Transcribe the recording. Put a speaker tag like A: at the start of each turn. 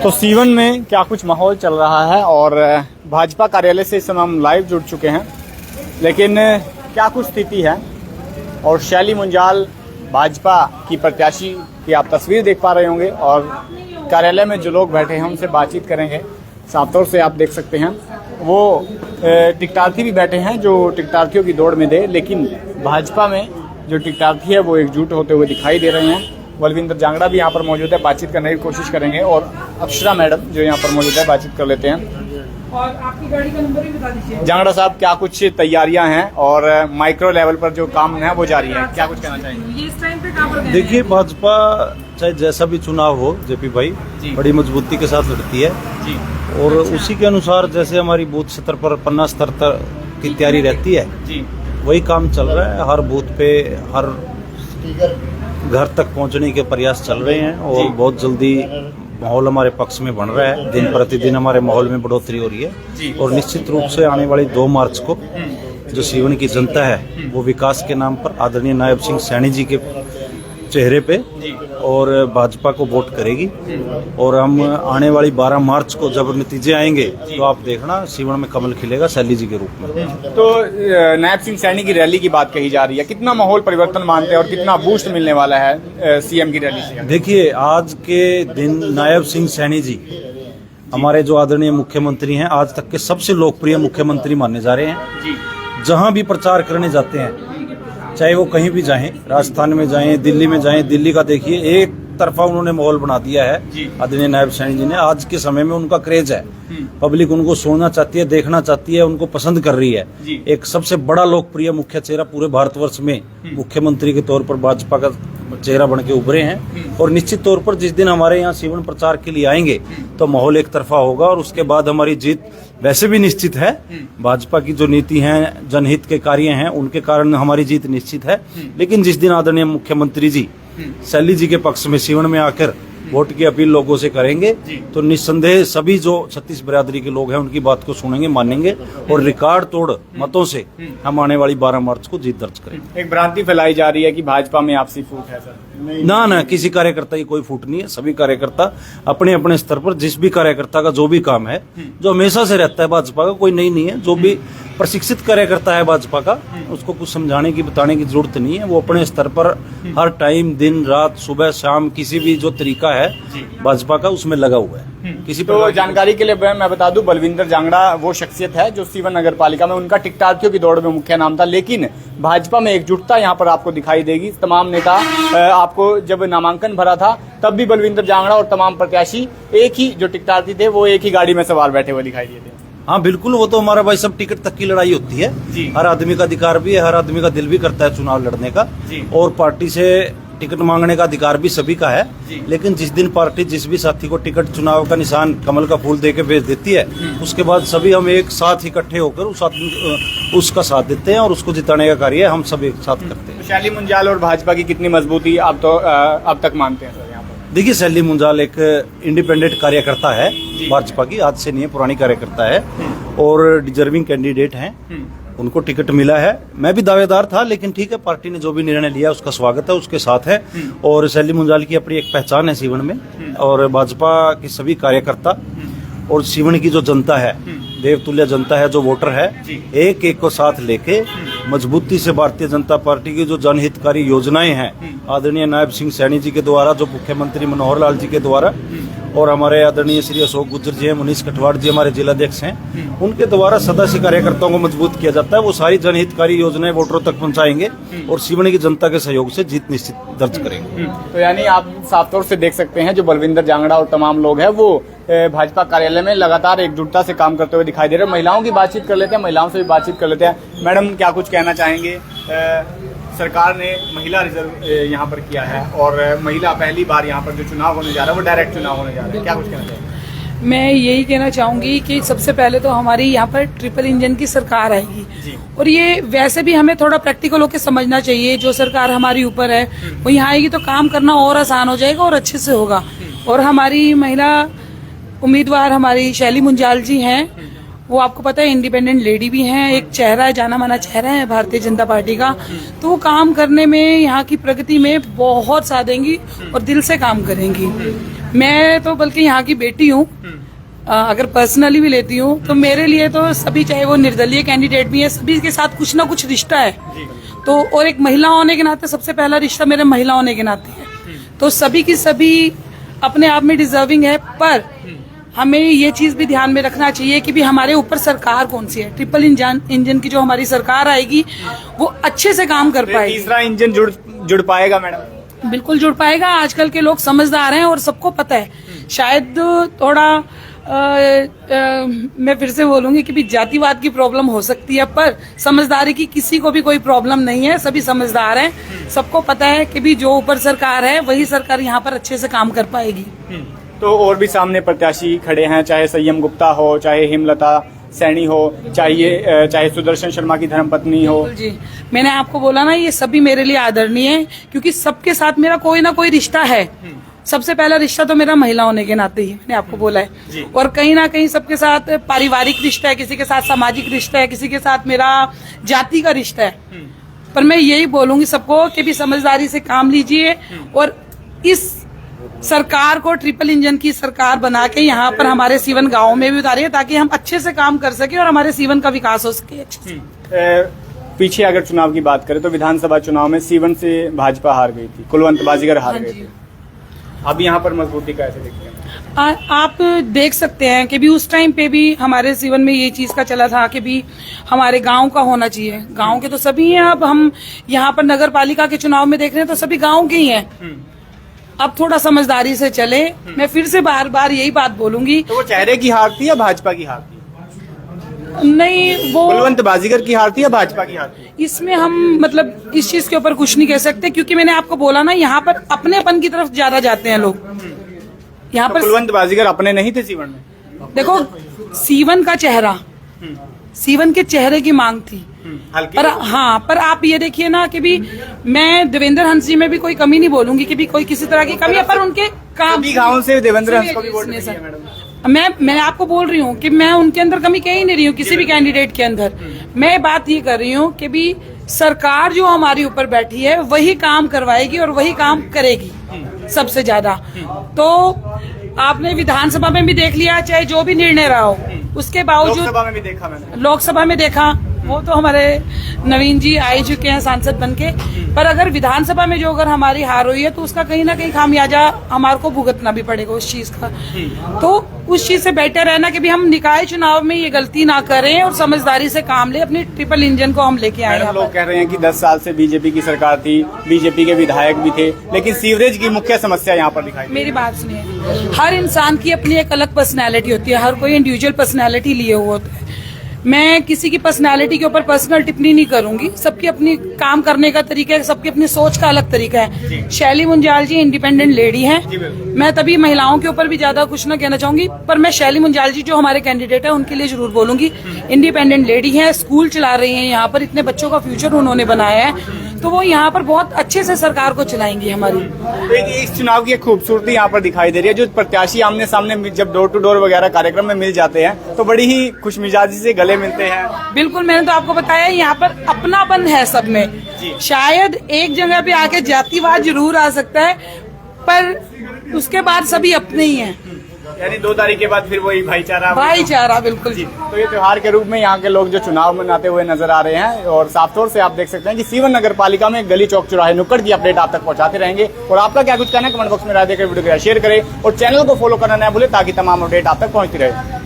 A: तो सीवन में क्या कुछ माहौल चल रहा है और भाजपा कार्यालय से इस समय हम लाइव जुड़ चुके हैं, लेकिन क्या कुछ स्थिति है। और शैली मुंजाल भाजपा की प्रत्याशी की आप तस्वीर देख पा रहे होंगे और कार्यालय में जो लोग बैठे हैं उनसे बातचीत करेंगे। साफ तौर से आप देख सकते हैं वो टिकटार्थी भी बैठे हैं जो टिकटार्थियों की दौड़ में दे, लेकिन भाजपा में जो टिकटार्थी है वो एकजुट होते हुए दिखाई दे रहे हैं। बलविंदर जांगड़ा भी यहाँ पर मौजूद है, बातचीत करने की कोशिश करेंगे और अक्षरा मैडम जो यहाँ पर मौजूद है बातचीत कर लेते हैं।
B: और आपकी गाड़ी का नंबर भी बता दीजिए।
A: जांगड़ा साहब, क्या कुछ तैयारियां हैं और माइक्रो लेवल पर जो काम है वो जारी है, क्या कुछ कहना चाहेंगे?
B: ये इस टाइम पे कहाँ पर
C: देखिए, भाजपा चाहे जैसा भी चुनाव हो जेपी भाई बड़ी मजबूती के साथ लड़ती है
A: जी।
C: और उसी के अनुसार जैसे हमारी बूथ स्तर पर पन्ना स्तर तक की तैयारी रहती है
A: जी,
C: वही काम चल रहा है। हर बूथ पे हर घर तक पहुंचने के प्रयास चल रहे हैं और बहुत जल्दी माहौल हमारे पक्ष में बन रहा है। दिन प्रतिदिन हमारे माहौल में बढ़ोतरी हो रही है और निश्चित रूप से आने वाली 2 मार्च को जो सीवन की जनता है वो विकास के नाम पर आदरणीय नायब सिंह सैनी जी के चेहरे पे और भाजपा को वोट करेगी। और हम आने वाली 12 मार्च को जब नतीजे आएंगे तो आप देखना सीवन में कमल खिलेगा शैली जी के रूप में।
A: तो नायब सिंह सैनी की रैली की बात कही जा रही है, कितना माहौल परिवर्तन मानते हैं और कितना बूस्ट मिलने वाला है सीएम की रैली से?
C: देखिए, आज के दिन नायब सिंह सैनी जी हमारे जो आदरणीय मुख्यमंत्री हैं, आज तक के सबसे लोकप्रिय मुख्यमंत्री माने जा रहे हैं। जहां भी प्रचार करने जाते हैं, चाहे वो कहीं भी जाएं, राजस्थान में जाएं, दिल्ली में जाएं, दिल्ली का देखिए एक तरफा उन्होंने माहौल बना दिया है आदरणीय नायब सैनी जी ने। आज के समय में उनका क्रेज है, पब्लिक उनको सुनना चाहती है, देखना चाहती है, उनको पसंद कर रही है। एक सबसे बड़ा लोकप्रिय मुख्य चेहरा पूरे भारतवर्ष में मुख्यमंत्री के तौर पर भाजपा का चेहरा बन के उभरे हैं। और निश्चित तौर पर जिस दिन हमारे यहाँ सीवन प्रचार के लिए आएंगे तो माहौल एक तरफा होगा और उसके बाद हमारी जीत वैसे भी निश्चित है। भाजपा की जो नीति है, जनहित के कार्य हैं, उनके कारण हमारी जीत निश्चित है। लेकिन जिस दिन आदरणीय मुख्यमंत्री जी शैली जी के पक्ष में सीवन में आकर वोट की अपील लोगों से करेंगे तो निस्संदेह सभी जो 36 बिरादरी के लोग हैं उनकी बात को सुनेंगे, मानेंगे और रिकॉर्ड तोड़ मतों से हम आने वाली 12 मार्च को जीत दर्ज करेंगे।
A: एक भ्रांति फैलाई जा रही है कि भाजपा में आपसी फूट है सर।
C: ना, किसी कार्यकर्ता की कोई फूट नहीं है। सभी कार्यकर्ता अपने अपने स्तर पर जिस भी कार्यकर्ता का जो भी काम है, जो हमेशा से रहता है भाजपा का, कोई नई नहीं है। जो भी प्रशिक्षित कार्यकर्ता है भाजपा का, उसको कुछ समझाने की बताने की जरूरत नहीं है। वो अपने स्तर पर हर टाइम, दिन रात, सुबह शाम, किसी भी जो तरीका है भाजपा का उसमें लगा हुआ है। किसी
A: तो जानकारी के लिए मैं बता दूं, बलविंदर जांगड़ा वो शख्सियत है जो सीवन नगर पालिका में उनका टिकटार्थियों की दौड़ में मुख्य नाम था, लेकिन भाजपा में एकजुटता यहाँ पर आपको दिखाई देगी। तमाम नेता आपको जब नामांकन भरा था तब भी बलविंदर जांगड़ा और तमाम प्रत्याशी एक ही जो टिकटार्थी थे वो एक ही गाड़ी में सवार बैठे हुए दिखाई दिए थे।
C: हाँ बिल्कुल, वो तो हमारा भाई सब टिकट तक की लड़ाई होती है। हर आदमी का अधिकार भी है, हर आदमी का दिल भी करता है चुनाव लड़ने का और पार्टी से टिकट मांगने का अधिकार भी सभी का है। लेकिन जिस दिन पार्टी जिस भी साथी को टिकट चुनाव का निशान कमल का फूल देके भेज देती है, उसके बाद सभी हम एक साथ इकट्ठे होकर उसका साथ देते हैं और उसको जिताने का कार्य हम सब एक साथ करते हैं।
A: शैली मुंजाल और भाजपा की कितनी मजबूती आप तो अब तक मानते हैं सर यहाँ पर?
C: देखिए, शैली मुंजाल एक इंडिपेंडेंट कार्यकर्ता है भाजपा की, आज से नहीं है, पुरानी कार्यकर्ता है और डिजर्विंग कैंडिडेट हैं। उनको टिकट मिला है। मैं भी दावेदार था, लेकिन ठीक है, पार्टी ने जो भी निर्णय लिया उसका स्वागत है, उसके साथ है। और शैली मुंजाल की अपनी एक पहचान है सीवन में और भाजपा के सभी कार्यकर्ता और सीवन की जो जनता है, देवतुल्य जनता है, जो वोटर है, एक एक को साथ लेके मजबूती से भारतीय जनता पार्टी की जो जनहितकारी योजनाएं हैं आदरणीय नायब सिंह सैनी जी के द्वारा, जो मुख्यमंत्री मनोहर लाल जी के द्वारा और हमारे आदरणीय श्री अशोक गुज्जर जी हैं, मनीष कटवाड़ जी हमारे जिलाध्यक्ष हैं, उनके द्वारा सदस्य कार्यकर्ताओं को मजबूत किया जाता है। वो सारी जनहितकारी योजनाएं वोटरों तक पहुंचाएंगे और सीवन की जनता के सहयोग से जीत निश्चित दर्ज करेंगे।
A: तो यानी आप साफ तौर से देख सकते हैं जो बलविंदर जांगड़ा और तमाम लोग हैं वो भाजपा कार्यालय में लगातार एकजुटता से काम करते हुए दिखाई दे रहे हैं। महिलाओं की बातचीत कर लेते हैं, महिलाओं से भी बातचीत कर लेते हैं। मैडम, क्या कुछ कहना चाहेंगे? सरकार ने महिला रिजर्व यहाँ पर किया है और महिला पहली बार यहाँ पर जो चुनाव होने जा रहा है वो डायरेक्ट चुनाव होने जा रहा है, क्या कुछ कहना चाहिए?
B: मैं यही कहना चाहूंगी कि सबसे पहले तो हमारी यहाँ पर ट्रिपल इंजन की सरकार आएगी और ये वैसे भी हमें थोड़ा प्रैक्टिकल होकर समझना चाहिए। जो सरकार हमारी ऊपर है वो यहाँ आएगी तो काम करना और आसान हो जाएगा और अच्छे से होगा। और हमारी महिला उम्मीदवार हमारी शैली मुंजाल जी हैं वो आपको पता है इंडिपेंडेंट लेडी भी हैं, एक चेहरा है, जाना माना चेहरा है भारतीय जनता पार्टी का। तो वो काम करने में, यहाँ की प्रगति में बहुत साथ देंगी और दिल से काम करेंगी। मैं तो बल्कि यहाँ की बेटी हूँ, अगर पर्सनली भी लेती हूँ तो मेरे लिए तो सभी, चाहे वो निर्दलीय कैंडिडेट भी है, सभी के साथ कुछ ना कुछ रिश्ता है। तो और एक महिला होने के नाते सबसे पहला रिश्ता मेरे महिला होने के नाते है। तो सभी की सभी अपने आप में डिजर्विंग है, पर हमें ये चीज भी ध्यान में रखना चाहिए कि भी हमारे ऊपर सरकार कौन सी है। ट्रिपल इंजन की जो हमारी सरकार आएगी वो अच्छे से काम कर पाएगी।
A: तीसरा इंजन जुड़ पाएगा मैडम?
B: बिल्कुल जुड़ पाएगा। आजकल के लोग समझदार हैं और सबको पता है। शायद थोड़ा मैं फिर से बोलूंगी कि भी जातिवाद की प्रॉब्लम हो सकती है, पर समझदारी की किसी को भी कोई प्रॉब्लम नहीं है। सभी समझदार हैं, सबको पता है कि भी जो ऊपर सरकार है वही सरकार यहाँ पर अच्छे से काम कर पाएगी।
A: तो और भी सामने प्रत्याशी खड़े हैं, चाहे संयम गुप्ता हो, चाहे हेमलता सैनी हो, चाहे सुदर्शन शर्मा की धर्मपत्नी हो।
B: जी, मैंने आपको बोला ना, ये सभी मेरे लिए आदरणीय है, क्योंकि सबके साथ मेरा कोई ना कोई रिश्ता है। सबसे पहला रिश्ता तो मेरा महिला होने के नाते ही मैंने आपको बोला है, और कहीं ना कहीं सबके साथ पारिवारिक रिश्ता है, किसी के साथ सामाजिक रिश्ता है, किसी के साथ मेरा जाति का रिश्ता है। पर मैं यही बोलूंगी सबको कि भी समझदारी से काम लीजिए और इस सरकार को ट्रिपल इंजन की सरकार बना के यहाँ पर हमारे सीवन गांव में भी उतारिए, ताकि हम अच्छे से काम कर सके और हमारे सीवन का विकास हो सके अच्छे से।
A: पीछे अगर चुनाव की बात करें तो विधानसभा चुनाव में सीवन से भाजपा हार गई थी, कुलवंत बाजीगर हार गए थे। अब यहाँ पर मजबूती कैसे देखते हैं?
B: आप देख सकते हैं कि भी उस टाइम पे भी हमारे जीवन में ये चीज का चला था कि भी हमारे गांव का होना चाहिए। गांव के तो सभी हैं, अब हम यहाँ पर नगर पालिका के चुनाव में देख रहे हैं तो सभी गांव के ही हैं। अब थोड़ा समझदारी से चले। मैं फिर से बार बार यही बात बोलूंगी।
A: तो वो चेहरे की हार थी या भाजपा की हार थी?
B: नहीं, वो
A: कुलवंत बाजीगर की हार थी या भाजपा की हार थी?
B: इसमें हम मतलब इस चीज के ऊपर कुछ नहीं कह सकते, क्योंकि मैंने आपको बोला ना, यहाँ पर अपनेपन की तरफ ज्यादा जाते हैं लोग। यहाँ पर
A: कुलवंत बाजीगर अपने नहीं थे सीवन में।
B: देखो, सीवन का चेहरा, सीवन के चेहरे की मांग थी। पर हाँ, पर आप ये देखिए ना कि भी मैं देवेंद्र हंस जी में भी कोई कमी नहीं बोलूंगी कि भी कोई किसी तरह की कमी है, पर उनके काम
A: गाँव से देवेंद्र हंस को भी वोट मिली है मैडम।
B: मैं आपको बोल रही हूँ कि मैं उनके अंदर कमी कह ही नहीं रही हूँ, किसी भी कैंडिडेट के अंदर। मैं बात ये कर रही हूँ कि भी सरकार जो हमारे ऊपर बैठी है वही काम करवाएगी और वही काम करेगी सबसे ज्यादा। तो आपने विधानसभा में भी देख लिया, चाहे जो भी निर्णय रहा हो, उसके बावजूद
A: लोकसभा में भी देखा मैंने।
B: लोकसभा में देखा, वो तो हमारे नवीन जी आ चुके हैं सांसद बनके। पर अगर विधानसभा में जो अगर हमारी हार हुई है तो उसका कहीं ना कहीं खामियाजा हमारे को भुगतना भी पड़ेगा उस चीज का। तो उस चीज से बेटर है ना कि भी हम निकाय चुनाव में ये गलती ना करें और समझदारी से काम ले, अपनी ट्रिपल इंजन को हम लेके आए।
A: लोग कह रहे हैं कि 10 साल से बीजेपी की सरकार थी, बीजेपी के विधायक भी थे, लेकिन सीवरेज की मुख्य समस्या यहाँ पर दिखाई।
B: मेरी बात सुनिए, हर इंसान की अपनी एक अलग पर्सनैलिटी होती है, हर कोई इंडिविजुअल पर्सनैलिटी लिए हुए होता है। मैं किसी की पर्सनालिटी के ऊपर पर्सनल टिप्पणी नहीं करूंगी। सबकी अपनी काम करने का तरीका है, सबकी अपनी सोच का अलग तरीका है। शैली मुंजाल जी इंडिपेंडेंट लेडी हैं। मैं तभी महिलाओं के ऊपर भी ज्यादा कुछ ना कहना चाहूंगी, पर मैं शैली मुंजाल जी जो हमारे कैंडिडेट है उनके लिए जरूर बोलूंगी। इंडिपेंडेंट लेडी हैं, स्कूल चला रही हैं, यहाँ पर इतने बच्चों का फ्यूचर उन्होंने बनाया है, तो वो यहाँ पर बहुत अच्छे से सरकार को चलाएंगी हमारी।
A: इस चुनाव की एक खूबसूरती यहाँ पर दिखाई दे रही है, जो प्रत्याशी आमने सामने जब डोर टू डोर वगैरह कार्यक्रम में मिल जाते हैं तो बड़ी ही खुशमिजाजी से गले मिलते हैं।
B: बिल्कुल, मैंने तो आपको बताया यहाँ पर अपनापन है सब में। शायद एक जगह पे आके जातिवाद जरूर आ सकता है, पर उसके बाद सभी अपने ही हैं।
A: यानी 2 तारीख के बाद फिर वही
B: भाईचारा बिल्कुल जी।
A: तो ये त्योहार के रूप में यहाँ के लोग जो चुनाव मनाते हुए नजर आ रहे हैं, और साफ तौर से आप देख सकते हैं कि सीवन नगर पालिका में गली चौक चौराहे नुक्कड़ की अपडेट आप तक पहुंचाते रहेंगे। और आपका क्या कुछ कहना है कमेंट बॉक्स में राय देकर वीडियो को शेयर करें और चैनल को फॉलो करना न भूलें ताकि तमाम अपडेट आप तक पहुंचती रहे।